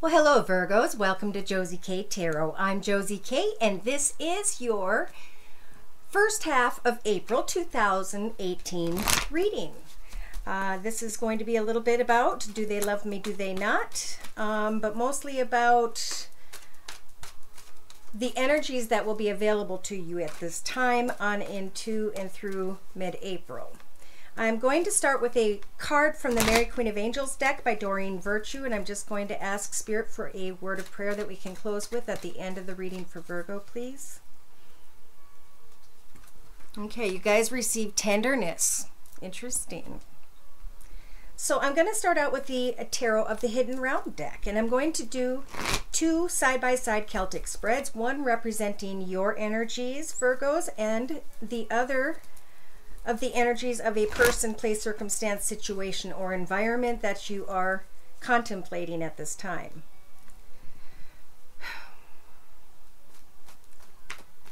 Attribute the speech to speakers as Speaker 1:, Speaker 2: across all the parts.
Speaker 1: Well, hello Virgos. Welcome to Josie K Tarot. I'm Josie K and this is your first half of April 2018 reading. This is going to be a little bit about do they love me, do they not? But mostly about the energies that will be available to you at this time on into and through mid-April. I'm going to start with a card from the Mary Queen of Angels deck by Doreen Virtue, and I'm just going to ask Spirit for a word of prayer that we can close with at the end of the reading for Virgo, please. Okay, you guys received tenderness. Interesting. So I'm going to start out with the Tarot of the Hidden Realm deck, and I'm going to do two side-by-side Celtic spreads, one representing your energies, Virgos, and the other of the energies of a person, place, circumstance, situation, or environment that you are contemplating at this time.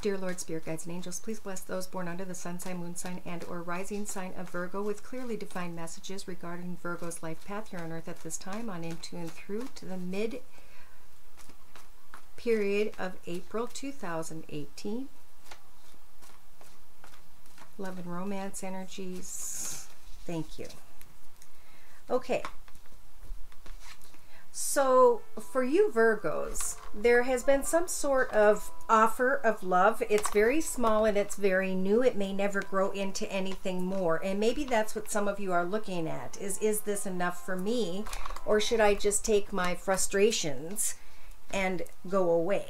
Speaker 1: Dear Lord, Spirit Guides and Angels, please bless those born under the sun sign, moon sign, and or rising sign of Virgo with clearly defined messages regarding Virgo's life path here on earth at this time on into and through to the mid period of April 2018. Love and romance energies. Thank you. Okay. So for you Virgos, there has been some sort of offer of love. It's very small and it's very new. It may never grow into anything more. And maybe that's what some of you are looking at. Is this enough for me? Or should I just take my frustrations and go away?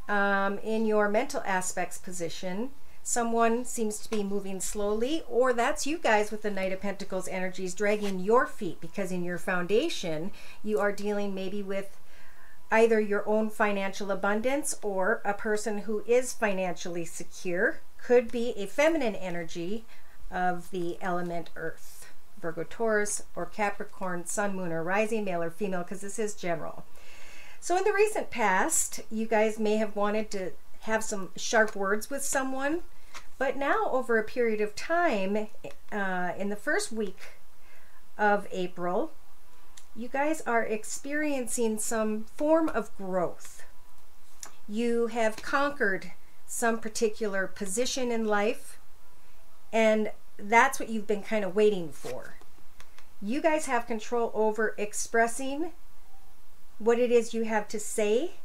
Speaker 1: In your mental aspects position, someone seems to be moving slowly, or that's you guys with the Knight of Pentacles energies dragging your feet, because in your foundation you are dealing maybe with either your own financial abundance or a person who is financially secure. Could be a feminine energy of the element Earth, Virgo, Taurus, or Capricorn, Sun, Moon, or Rising, male or female, because this is general. So in the recent past, you guys may have wanted to have some sharp words with someone. But now, over a period of time, in the first week of April, you guys are experiencing some form of growth. You have conquered some particular position in life, and that's what you've been kind of waiting for. You guys have control over expressing what it is you have to say,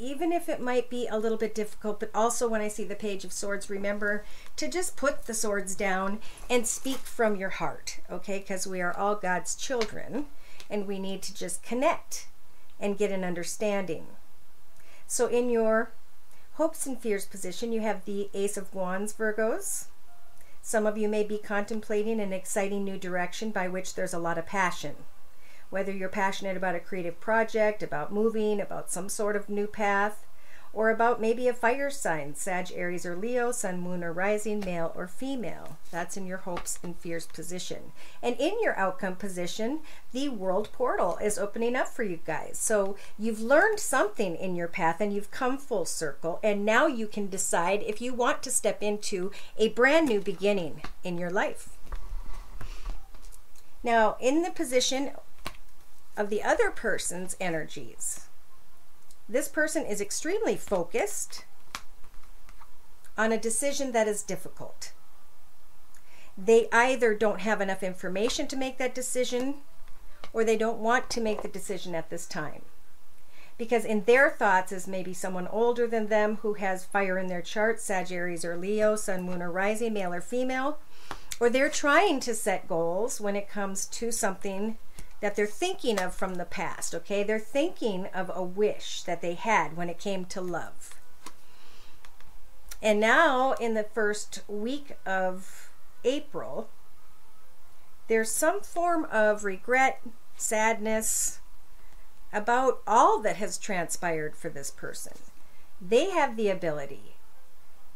Speaker 1: even if it might be a little bit difficult. But also, when I see the Page of Swords, remember to just put the swords down and speak from your heart, okay? Because we are all God's children, and we need to just connect and get an understanding. So in your hopes and fears position, you have the Ace of Wands, Virgos. Some of you may be contemplating an exciting new direction by which there's a lot of passion. Whether you're passionate about a creative project, about moving, about some sort of new path, or about maybe a fire sign, Sag, Aries, or Leo, Sun, Moon, or Rising, male or female. That's in your hopes and fears position. And in your outcome position, the world portal is opening up for you guys. So you've learned something in your path and you've come full circle, and now you can decide if you want to step into a brand new beginning in your life. Now, in the position of the other person's energies, this person is extremely focused on a decision that is difficult. They either don't have enough information to make that decision, or they don't want to make the decision at this time, because in their thoughts is maybe someone older than them who has fire in their chart, Sag, Aries, or Leo, Sun, Moon, or Rising, male or female, or they're trying to set goals when it comes to something that they're thinking of from the past, okay? They're thinking of a wish that they had when it came to love. And now, in the first week of April, there's some form of regret, sadness about all that has transpired for this person. They have the ability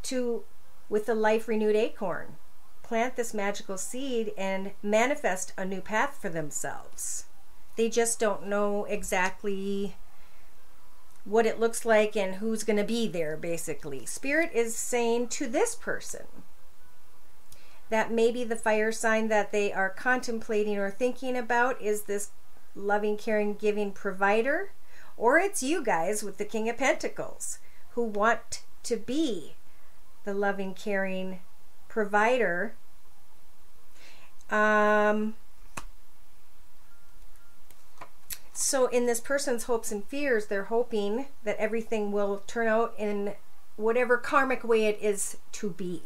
Speaker 1: to, with the life renewed acorn, plant this magical seed and manifest a new path for themselves. They just don't know exactly what it looks like and who's going to be there, basically. Spirit is saying to this person that maybe the fire sign that they are contemplating or thinking about is this loving, caring, giving provider, or it's you guys with the King of Pentacles who want to be the loving, caring provider. So in this person's hopes and fears, they're hoping that everything will turn out in whatever karmic way it is to be.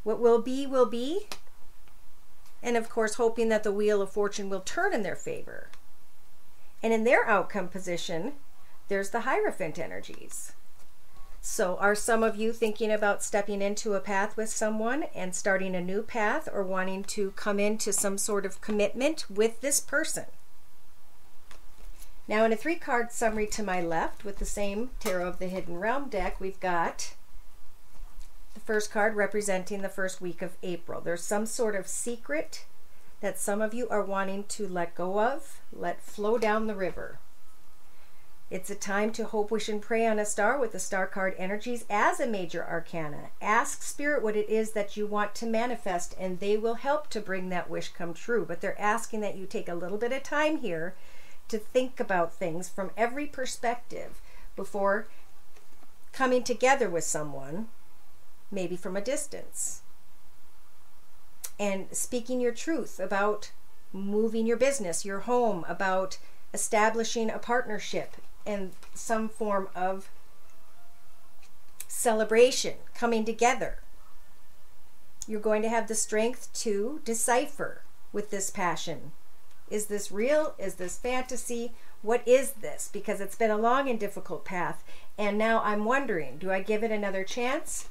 Speaker 1: What will be, will be. And of course, hoping that the wheel of fortune will turn in their favor. And in their outcome position, there's the Hierophant energies. So are some of you thinking about stepping into a path with someone and starting a new path, or wanting to come into some sort of commitment with this person? Now in a 3-card summary to my left with the same Tarot of the Hidden Realm deck, we've got the first card representing the first week of April. There's some sort of secret that some of you are wanting to let go of, let flow down the river. It's a time to hope, wish, and pray on a star with the star card energies as a major arcana. Ask Spirit what it is that you want to manifest, and they will help to bring that wish come true. But they're asking that you take a little bit of time here to think about things from every perspective before coming together with someone, maybe from a distance, and speaking your truth about moving your business, your home, about establishing a partnership and some form of celebration, coming together. You're going to have the strength to decipher with this passion. Is this real? Is this fantasy? What is this? Because it's been a long and difficult path. And now I'm wondering, do I give it another chance,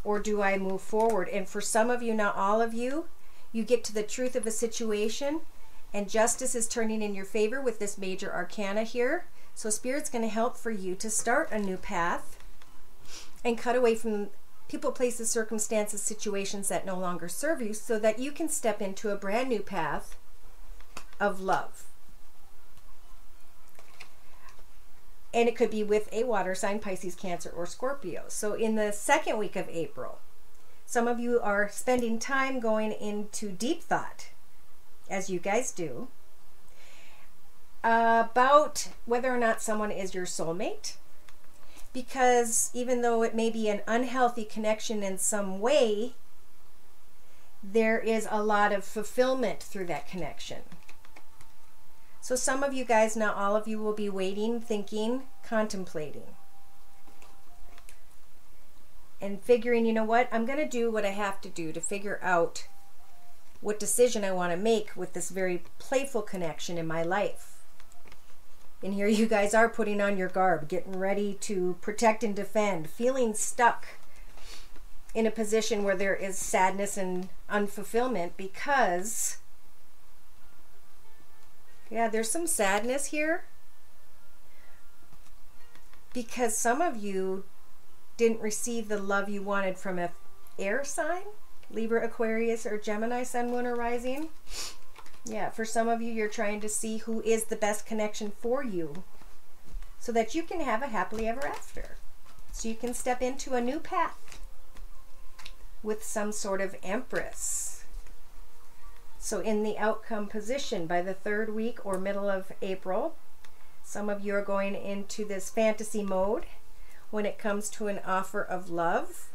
Speaker 1: or do I move forward? And for some of you, not all of you, you get to the truth of a situation and justice is turning in your favor with this major arcana here. So Spirit's going to help for you to start a new path and cut away from people, places, circumstances, situations that no longer serve you, so that you can step into a brand new path of love. And it could be with a water sign, Pisces, Cancer, or Scorpio. So in the second week of April, some of you are spending time going into deep thought, as you guys do, about whether or not someone is your soulmate. Because even though it may be an unhealthy connection in some way, there is a lot of fulfillment through that connection. So some of you guys, not all of you, will be waiting, thinking, contemplating, and figuring, you know what, I'm going to do what I have to do to figure out what decision I want to make with this very playful connection in my life. And here you guys are putting on your garb, getting ready to protect and defend, feeling stuck in a position where there is sadness and unfulfillment because, yeah, there's some sadness here because some of you didn't receive the love you wanted from an air sign, Libra, Aquarius, or Gemini, Sun, Moon, or Rising. Yeah, for some of you, you're trying to see who is the best connection for you so that you can have a happily ever after. So you can step into a new path with some sort of Empress. So in the outcome position, by the third week or middle of April, some of you are going into this fantasy mode when it comes to an offer of love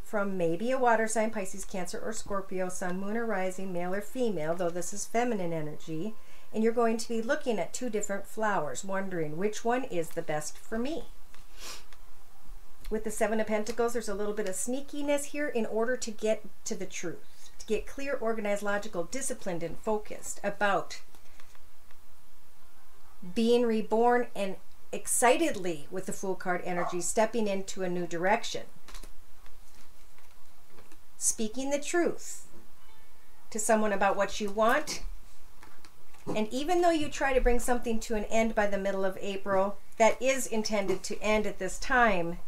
Speaker 1: from maybe a water sign, Pisces, Cancer, or Scorpio, Sun, Moon, or Rising, male or female, though this is feminine energy. And you're going to be looking at two different flowers, wondering which one is the best for me. With the Seven of Pentacles, there's a little bit of sneakiness here in order to get to the truth, to get clear, organized, logical, disciplined, and focused about being reborn, and excitedly, with the Fool card energy, stepping into a new direction. Speaking the truth to someone about what you want. And even though you try to bring something to an end by the middle of April that is intended to end at this time,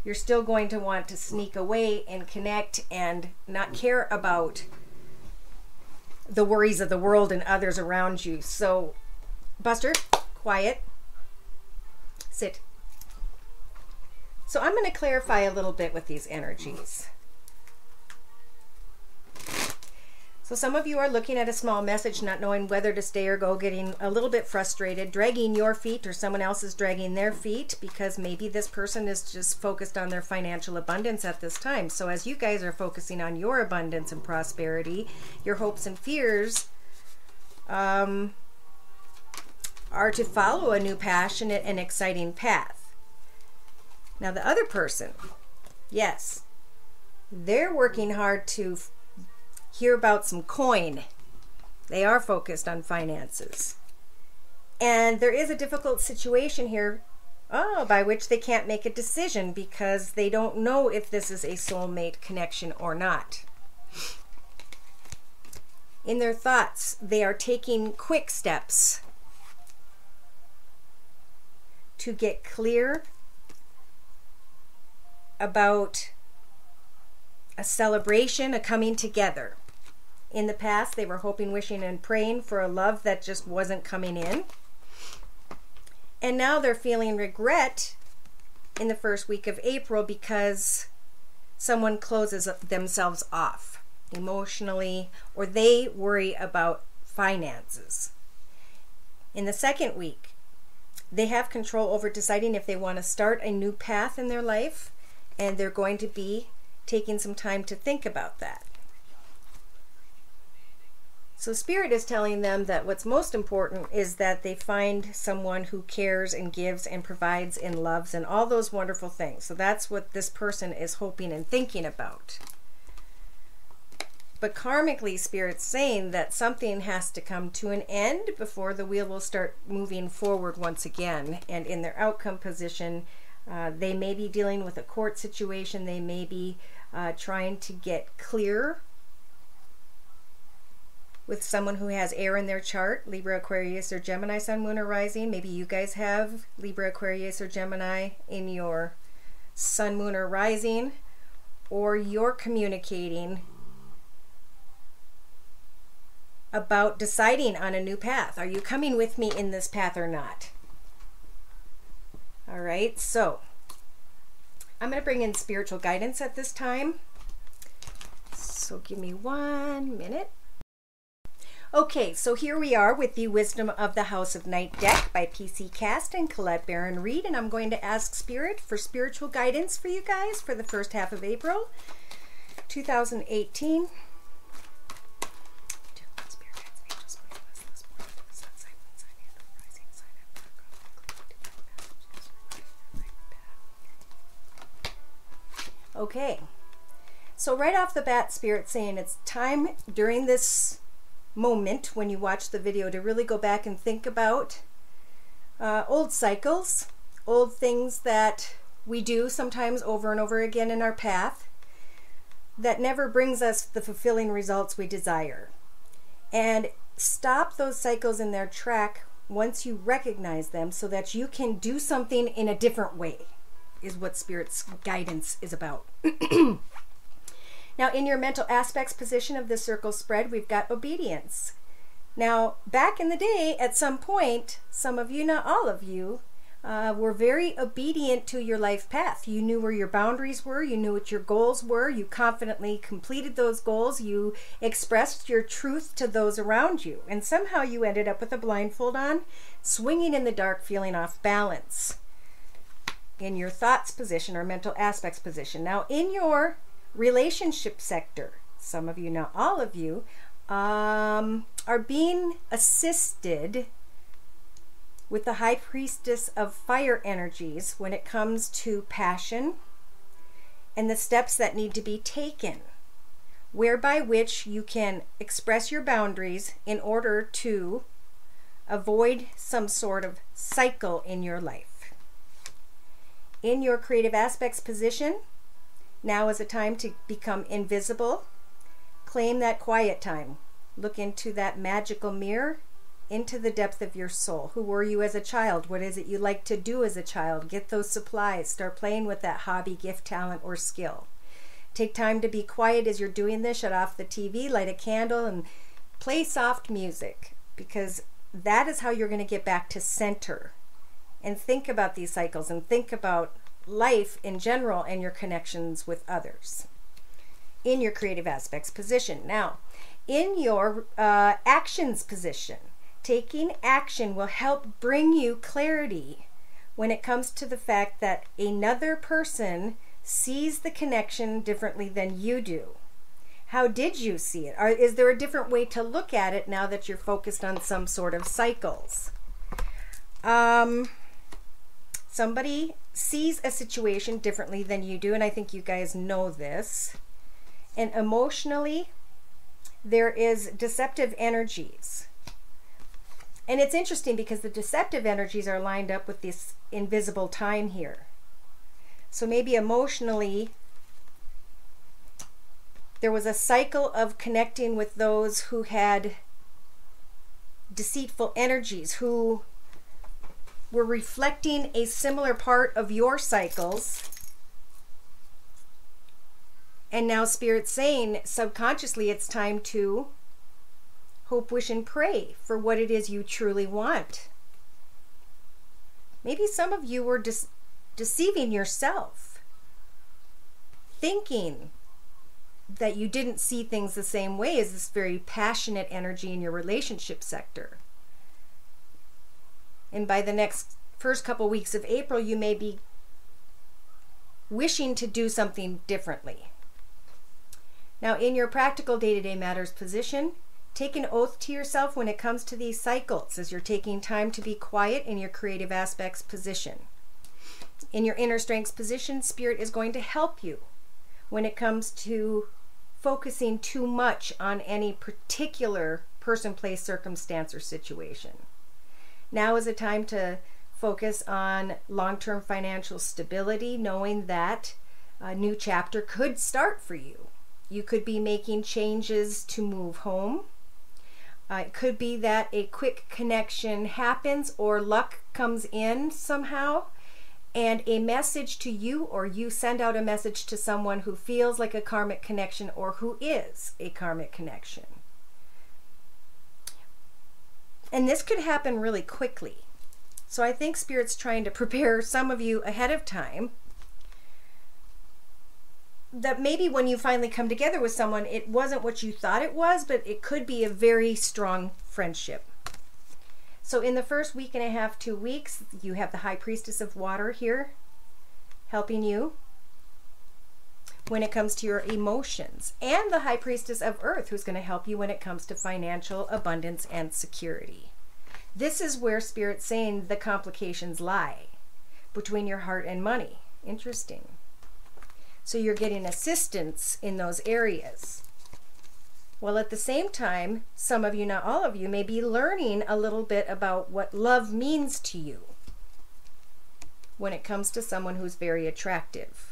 Speaker 1: you're still going to want to sneak away and connect and not care about the worries of the world and others around you. So, Buster, quiet. Sit. So I'm going to clarify a little bit with these energies. So some of you are looking at a small message, not knowing whether to stay or go, getting a little bit frustrated, dragging your feet, or someone else is dragging their feet, because maybe this person is just focused on their financial abundance at this time. So as you guys are focusing on your abundance and prosperity, your hopes and fears are to follow a new passionate and exciting path. Now the other person, yes, they're working hard to hear about some coin. They are focused on finances. And there is a difficult situation here, by which they can't make a decision because they don't know if this is a soulmate connection or not. In their thoughts, they are taking quick steps to get clear about a celebration, a coming together. In the past, they were hoping, wishing, and praying for a love that just wasn't coming in. And now they're feeling regret in the first week of April because someone closes themselves off emotionally, or they worry about finances. In the second week, they have control over deciding if they want to start a new path in their life, and they're going to be taking some time to think about that. So Spirit is telling them that what's most important is that they find someone who cares and gives and provides and loves and all those wonderful things. So that's what this person is hoping and thinking about. But karmically, Spirit's saying that something has to come to an end before the wheel will start moving forward once again. And in their outcome position, they may be dealing with a court situation. They may be trying to get clear with someone who has air in their chart, Libra, Aquarius, or Gemini, Sun, Moon, or Rising. Maybe you guys have Libra, Aquarius, or Gemini in your Sun, Moon, or Rising, or you're communicating about deciding on a new path. Are you coming with me in this path or not? All right, so I'm going to bring in spiritual guidance at this time. So give me 1 minute. Okay, so here we are with the Wisdom of the House of Night deck by PC Cast and Colette Baron Reed, and I'm going to ask Spirit for spiritual guidance for you guys for the first half of April 2018. Okay, so right off the bat, Spirit saying it's time during this moment when you watch the video to really go back and think about old cycles, old things that we do sometimes over and over again in our path that never brings us the fulfilling results we desire. And stop those cycles in their track once you recognize them so that you can do something in a different way, is what Spirit's guidance is about. Now, in your mental aspects position of the circle spread, we've got obedience. Now, back in the day, at some point, some of you, not all of you, were very obedient to your life path. You knew where your boundaries were. You knew what your goals were. You confidently completed those goals. You expressed your truth to those around you. And somehow you ended up with a blindfold on, swinging in the dark, feeling off balance in your thoughts position or mental aspects position. Now, in your relationship sector, some of you, not all of you, are being assisted with the High Priestess of Fire energies when it comes to passion and the steps that need to be taken, whereby which you can express your boundaries in order to avoid some sort of cycle in your life. In your creative aspects position, now is a time to become invisible. Claim that quiet time. Look into that magical mirror, into the depth of your soul. Who were you as a child? What is it you like to do as a child? Get those supplies. Start playing with that hobby, gift, talent, or skill. Take time to be quiet as you're doing this. Shut off the TV, light a candle, and play soft music, because that is how you're going to get back to center and think about these cycles and think about life in general and your connections with others in your creative aspects position. Now, In your actions position, taking action will help bring you clarity when it comes to the fact that another person sees the connection differently than you do. How did you see it? Is there a different way to look at it now that you're focused on some sort of cycles? Somebody sees a situation differently than you do, and I think you guys know this. And emotionally, there is deceptive energies. And it's interesting because the deceptive energies are lined up with this invisible time here. So maybe emotionally, there was a cycle of connecting with those who had deceitful energies, who were reflecting a similar part of your cycles. And now Spirit's saying subconsciously it's time to hope, wish, and pray for what it is you truly want. Maybe some of you were deceiving yourself, thinking that you didn't see things the same way as this very passionate energy in your relationship sector. And by the first couple weeks of April, you may be wishing to do something differently. Now, in your practical day-to-day matters position, take an oath to yourself when it comes to these cycles as you're taking time to be quiet in your creative aspects position. In your inner strengths position, Spirit is going to help you when it comes to focusing too much on any particular person, place, circumstance, or situation. Now is a time to focus on long-term financial stability, knowing that a new chapter could start for you. You could be making changes to move home. It could be that a quick connection happens or luck comes in somehow, and a message to you, or you send out a message to someone who feels like a karmic connection or who is a karmic connection. And this could happen really quickly. So I think Spirit's trying to prepare some of you ahead of time, that maybe when you finally come together with someone, it wasn't what you thought it was, but it could be a very strong friendship. So in the first week and a half, 2 weeks, you have the High Priestess of Water here helping you when it comes to your emotions, and the High Priestess of Earth, who's going to help you when it comes to financial abundance and security. This is where Spirit's saying the complications lie, between your heart and money. Interesting. So you're getting assistance in those areas. Well, at the same time, some of you, not all of you, may be learning a little bit about what love means to you when it comes to someone who's very attractive.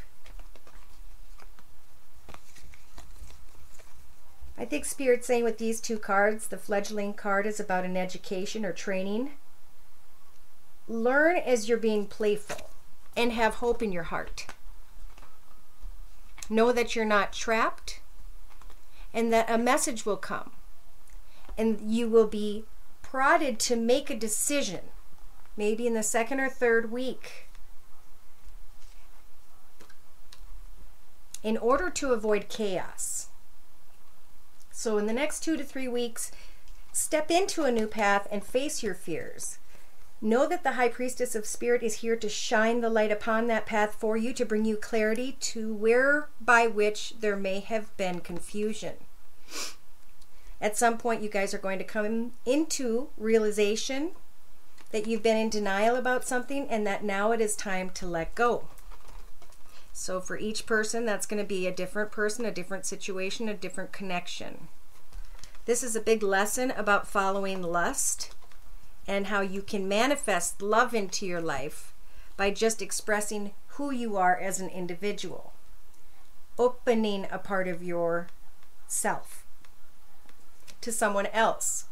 Speaker 1: I think Spirit's saying with these two cards, the fledgling card is about an education or training. Learn as you're being playful and have hope in your heart. Know that you're not trapped, and that a message will come, and you will be prodded to make a decision, maybe in the second or third week, in order to avoid chaos. So in the next 2 to 3 weeks, step into a new path and face your fears. Know that the High Priestess of Spirit is here to shine the light upon that path for you, to bring you clarity to where by which there may have been confusion. At some point, you guys are going to come into realization that you've been in denial about something, and that now it is time to let go. So for each person, that's going to be a different person, a different situation, a different connection. This is a big lesson about following lust, and how you can manifest love into your life by just expressing who you are as an individual, opening a part of yourself to someone else.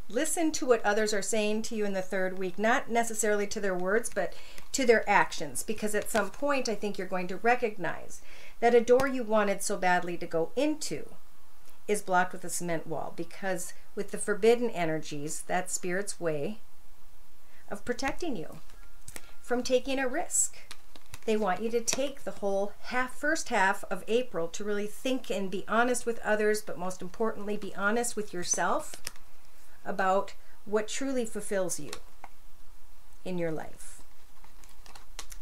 Speaker 1: Listen to what others are saying to you in the third week, not necessarily to their words, but to their actions, because at some point I think you're going to recognize that a door you wanted so badly to go into is blocked with a cement wall, because with the forbidden energies, that's Spirit's way of protecting you from taking a risk. They want you to take the whole first half of April to really think and be honest with others, but most importantly, be honest with yourself about what truly fulfills you in your life.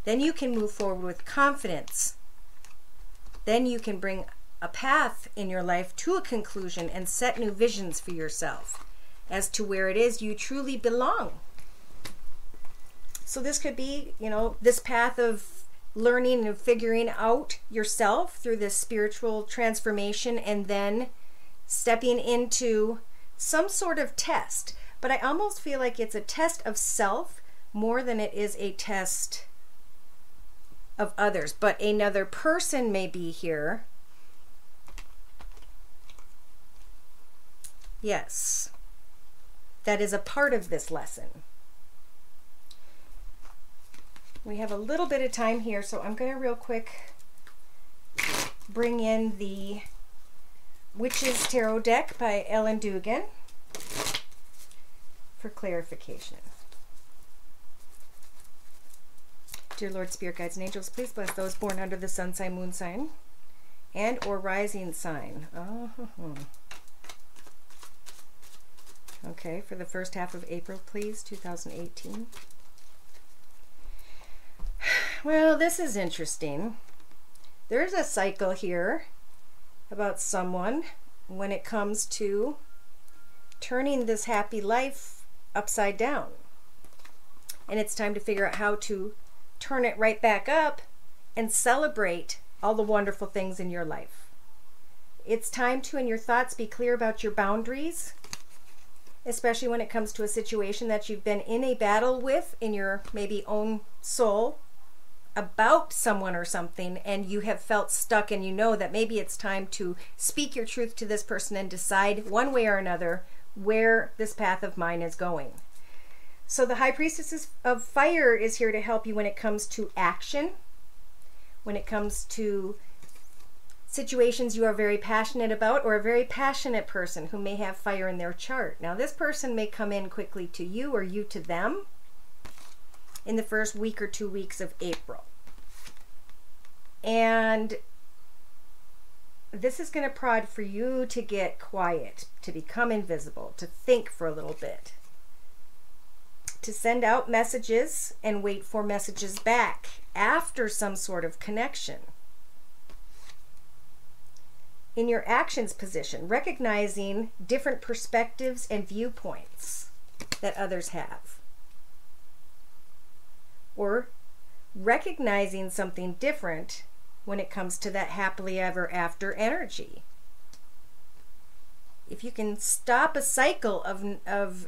Speaker 1: Then you can move forward with confidence. Then you can bring a path in your life to a conclusion and set new visions for yourself as to where it is you truly belong. So this could be, this path of learning and figuring out yourself through this spiritual transformation, and then stepping into some sort of test. But I almost feel like it's a test of self more than it is a test of others. But another person may be here. Yes, that is a part of this lesson. We have a little bit of time here, so I'm going to real quick bring in the Witch's Tarot deck by Ellen Dugan for clarification. Dear Lord, Spirit Guides, and Angels, please bless those born under the sun sign, moon sign, and or rising sign. Okay, for the first half of April, please, 2018. Well, this is interesting. There's a cycle here about someone when it comes to turning this happy life upside down. And it's time to figure out how to turn it right back up and celebrate all the wonderful things in your life. It's time to, in your thoughts, be clear about your boundaries, especially when it comes to a situation that you've been in a battle with in your maybe own soul about someone or something, and you have felt stuck, and you know that maybe it's time to speak your truth to this person and decide one way or another where this path of mine is going. So the High Priestess of Fire is here to help you when it comes to action, when it comes to situations you are very passionate about, or a very passionate person who may have fire in their chart. Now this person may come in quickly to you or you to them in the first week or 2 weeks of April. And this is going to prod for you to get quiet, to become invisible, to think for a little bit, to send out messages and wait for messages back after some sort of connection. In your actions position, recognizing different perspectives and viewpoints that others have, or recognizing something different when it comes to that happily ever after energy. If you can stop a cycle of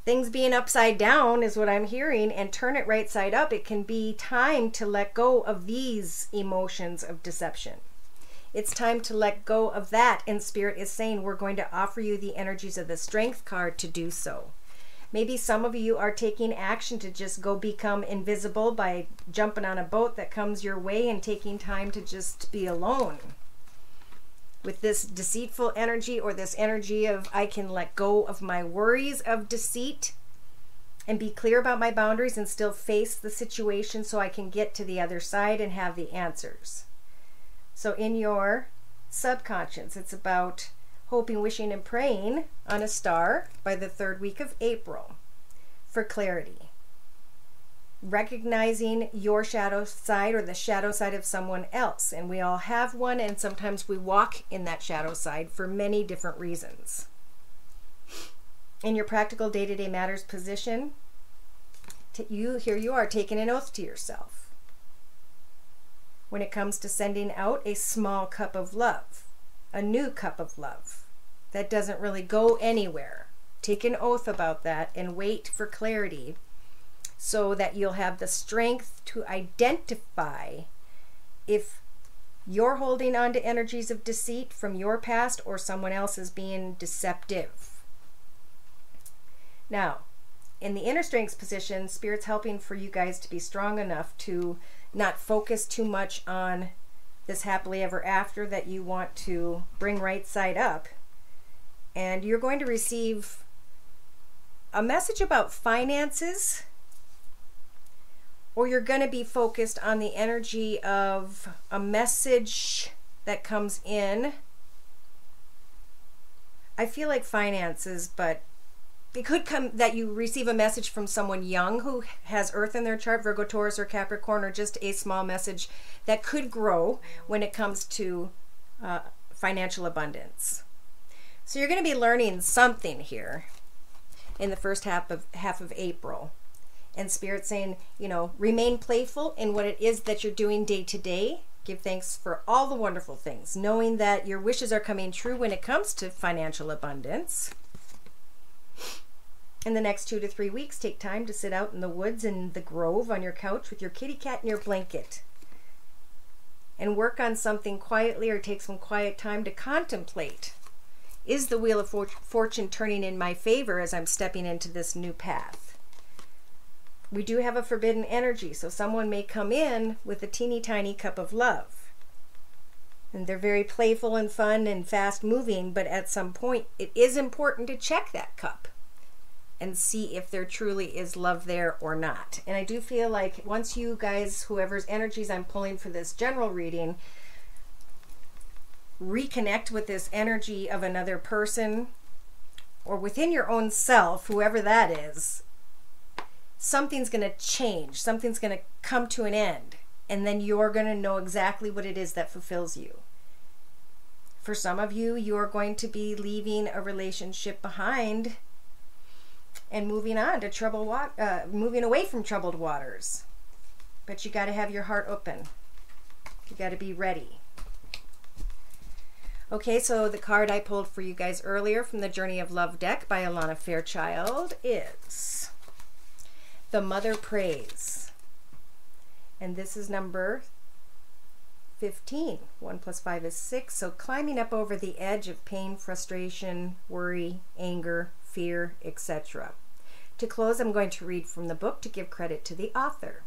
Speaker 1: things being upside down, is what I'm hearing, and turn it right side up, it can be time to let go of these emotions of deception. It's time to let go of that, and Spirit is saying we're going to offer you the energies of the Strength card to do so. Maybe some of you are taking action to just go become invisible by jumping on a boat that comes your way and taking time to just be alone with this deceitful energy, or this energy of I can let go of my worries of deceit and be clear about my boundaries and still face the situation so I can get to the other side and have the answers. So in your subconscious, it's about hoping, wishing, and praying on a star by the 3rd week of April for clarity. Recognizing your shadow side or the shadow side of someone else. And we all have one, and sometimes we walk in that shadow side for many different reasons. In your practical day-to-day matters position, here you are taking an oath to yourself. When it comes to sending out a small cup of love, a new cup of love that doesn't really go anywhere, take an oath about that and wait for clarity, so that you'll have the strength to identify if you're holding on to energies of deceit from your past or someone else is being deceptive. Now, in the inner strengths position, Spirit's helping for you guys to be strong enough to not focus too much on this happily ever after that you want to bring right side up. And you're going to receive a message about finances, or you're going to be focused on the energy of a message that comes in. I feel like finances, but it could come that you receive a message from someone young who has Earth in their chart, Virgo, Taurus, or Capricorn, or just a small message that could grow when it comes to financial abundance. So you're going to be learning something here in the first half of April. And Spirit saying, you know, remain playful in what it is that you're doing day to day. Give thanks for all the wonderful things, knowing that your wishes are coming true when it comes to financial abundance. In the next 2 to 3 weeks, take time to sit out in the woods in the grove on your couch with your kitty cat and your blanket and work on something quietly, or take some quiet time to contemplate. Is the Wheel of Fortune turning in my favor as I'm stepping into this new path? We do have a forbidden energy, so someone may come in with a teeny tiny cup of love. And they're very playful and fun and fast moving, but at some point it is important to check that cup and see if there truly is love there or not. And I do feel like once you guys, whoever's energies I'm pulling for this general reading, reconnect with this energy of another person or within your own self, whoever that is, something's going to change. Something's going to come to an end. And then you're going to know exactly what it is that fulfills you. For some of you, you're going to be leaving a relationship behind and moving on to moving away from troubled waters. But you got to have your heart open. You got to be ready. Okay, so the card I pulled for you guys earlier from the Journey of Love deck by Alana Fairchild is The Mother Prays. And this is number 15. 1 plus 5 is 6. So climbing up over the edge of pain, frustration, worry, anger, fear, etc. To close, I'm going to read from the book to give credit to the author.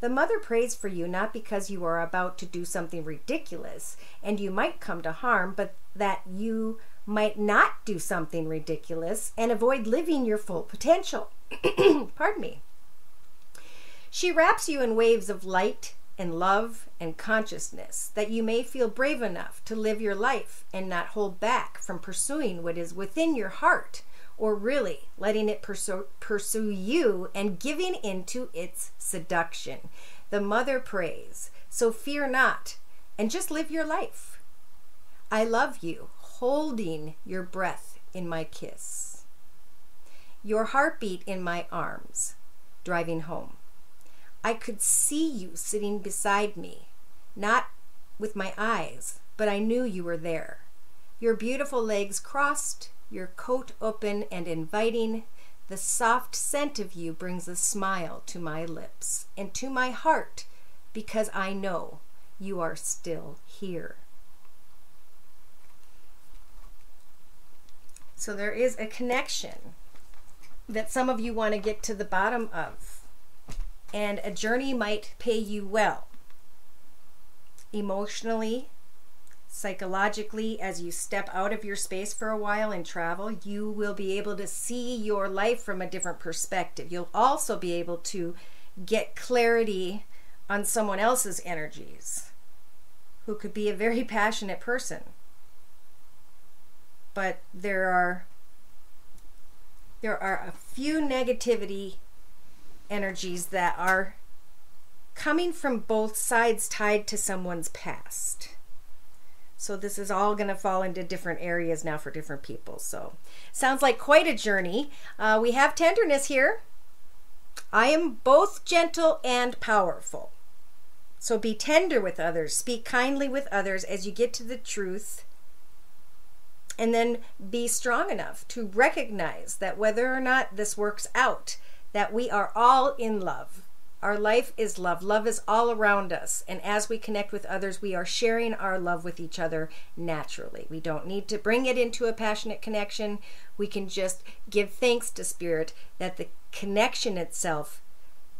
Speaker 1: The mother prays for you not because you are about to do something ridiculous and you might come to harm, but that you might not do something ridiculous and avoid living your full potential. Pardon me. She wraps you in waves of light and love and consciousness that you may feel brave enough to live your life and not hold back from pursuing what is within your heart, or really letting it pursue you and giving into its seduction. The mother prays, so fear not and just live your life. I love you, holding your breath in my kiss, your heartbeat in my arms, driving home. I could see you sitting beside me, not with my eyes, but I knew you were there. Your beautiful legs crossed, your coat open and inviting. The soft scent of you brings a smile to my lips and to my heart, because I know you are still here. So there is a connection that some of you want to get to the bottom of. And a journey might pay you well, emotionally, psychologically. As you step out of your space for a while and travel, you will be able to see your life from a different perspective. You'll also be able to get clarity on someone else's energies, who could be a very passionate person. But there are a few negativity energies that are coming from both sides tied to someone's past. So this is all going to fall into different areas now for different people. So sounds like quite a journey. We have tenderness here. I am both gentle and powerful. So be tender with others. Speak kindly with others as you get to the truth. And then be strong enough to recognize that whether or not this works out, that we are all in love. Our life is love. Love is all around us. And as we connect with others, we are sharing our love with each other naturally. We don't need to bring it into a passionate connection. We can just give thanks to Spirit that the connection itself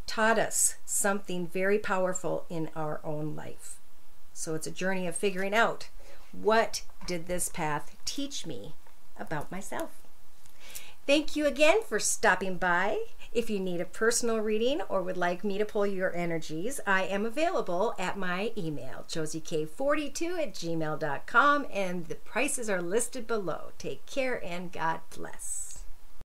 Speaker 1: taught us something very powerful in our own life. So it's a journey of figuring out, what did this path teach me about myself? Thank you again for stopping by. If you need a personal reading or would like me to pull your energies, I am available at my email, josiek42@gmail.com, and the prices are listed below. Take care and God bless.